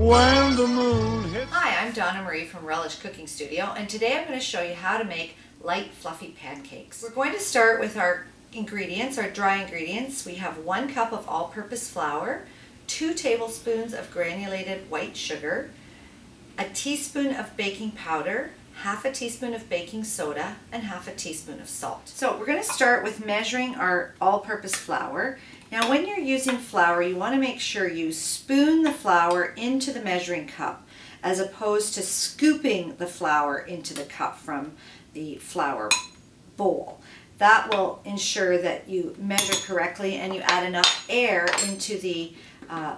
when the moon hits. Hi, I'm Donna-Marie from Relish Cooking Studio, and today I'm going to show you how to make light, fluffy pancakes. We're going to start with our ingredients, our dry ingredients. We have 1 cup of all-purpose flour, 2 tablespoons of granulated white sugar, a teaspoon of baking powder, half a teaspoon of baking soda, and half a teaspoon of salt. So we're going to start with measuring our all-purpose flour. Now when you're using flour, you want to make sure you spoon the flour into the measuring cup as opposed to scooping the flour into the cup from the flour bowl. That will ensure that you measure correctly and you add enough air into the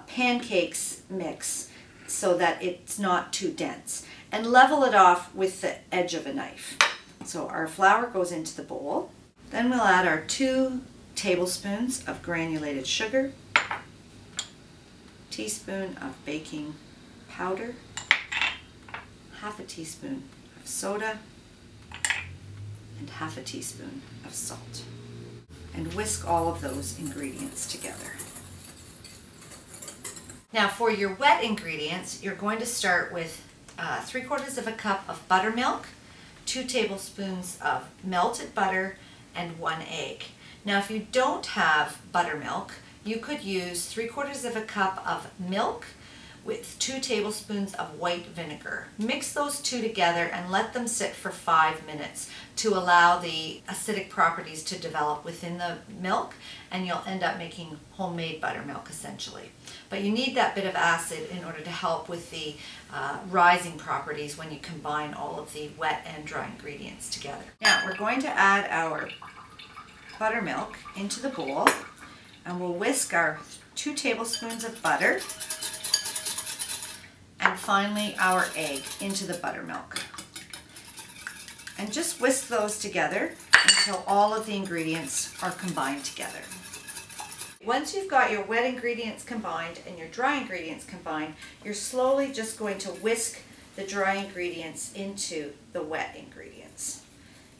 pancakes mix so that it's not too dense. And level it off with the edge of a knife. So our flour goes into the bowl. Then we'll add our 2 tablespoons of granulated sugar, teaspoon of baking powder, half a teaspoon of soda, and half a teaspoon of salt. And whisk all of those ingredients together. Now for your wet ingredients, you're going to start with 3/4 of a cup of buttermilk, 2 tablespoons of melted butter, and 1 egg. Now if you don't have buttermilk, you could use 3/4 of a cup of milk with 2 tablespoons of white vinegar. Mix those 2 together and let them sit for 5 minutes to allow the acidic properties to develop within the milk, and you'll end up making homemade buttermilk essentially. But you need that bit of acid in order to help with the rising properties when you combine all of the wet and dry ingredients together. Now we're going to add our buttermilk into the bowl, and we'll whisk our 2 tablespoons of butter and finally our egg into the buttermilk. And just whisk those together until all of the ingredients are combined together. Once you've got your wet ingredients combined and your dry ingredients combined, you're slowly just going to whisk the dry ingredients into the wet ingredients.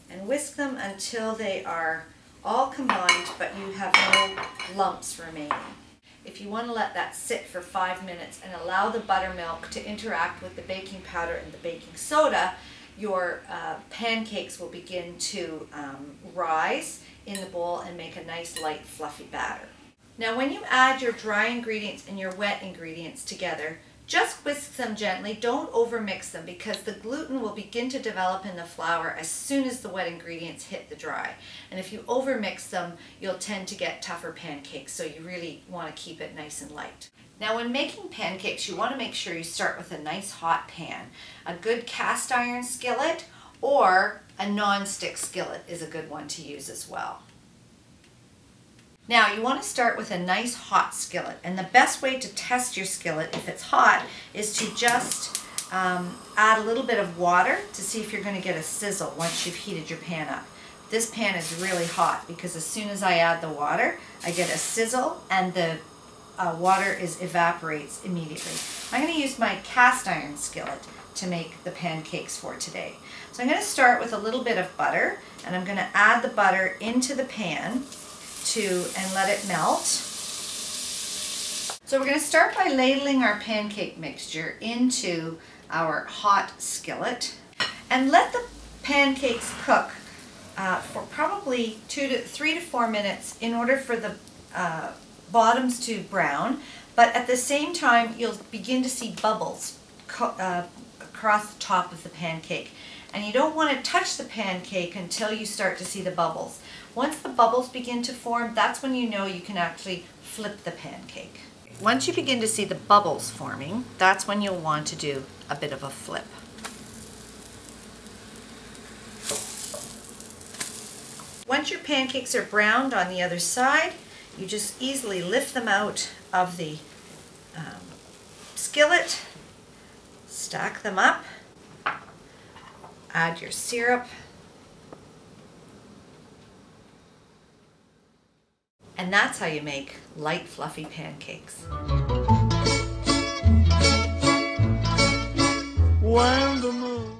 And whisk them until they are all combined but you have no lumps remaining. If you want to let that sit for 5 minutes and allow the buttermilk to interact with the baking powder and the baking soda, your pancakes will begin to rise in the bowl and make a nice light fluffy batter. Now when you add your dry ingredients and your wet ingredients together, just whisk them gently, don't overmix them because the gluten will begin to develop in the flour as soon as the wet ingredients hit the dry. And if you overmix them, you'll tend to get tougher pancakes, so you really want to keep it nice and light. Now when making pancakes, you want to make sure you start with a nice hot pan. A good cast iron skillet or a non-stick skillet is a good one to use as well. Now you want to start with a nice hot skillet, and the best way to test your skillet if it's hot is to just add a little bit of water to see if you're going to get a sizzle once you've heated your pan up. This pan is really hot because as soon as I add the water, I get a sizzle and the water evaporates immediately. I'm going to use my cast iron skillet to make the pancakes for today. So I'm going to start with a little bit of butter, and I'm going to add the butter into the pan and let it melt. So we're going to start by ladling our pancake mixture into our hot skillet and let the pancakes cook for probably 3 to 4 minutes in order for the bottoms to brown, but at the same time you'll begin to see bubbles across the top of the pancake. And you don't want to touch the pancake until you start to see the bubbles. Once the bubbles begin to form, that's when you know you can actually flip the pancake. Once you begin to see the bubbles forming, that's when you'll want to do a bit of a flip. Once your pancakes are browned on the other side, you just easily lift them out of the skillet, stack them up, add your syrup, and that's how you make light, fluffy pancakes. When the moon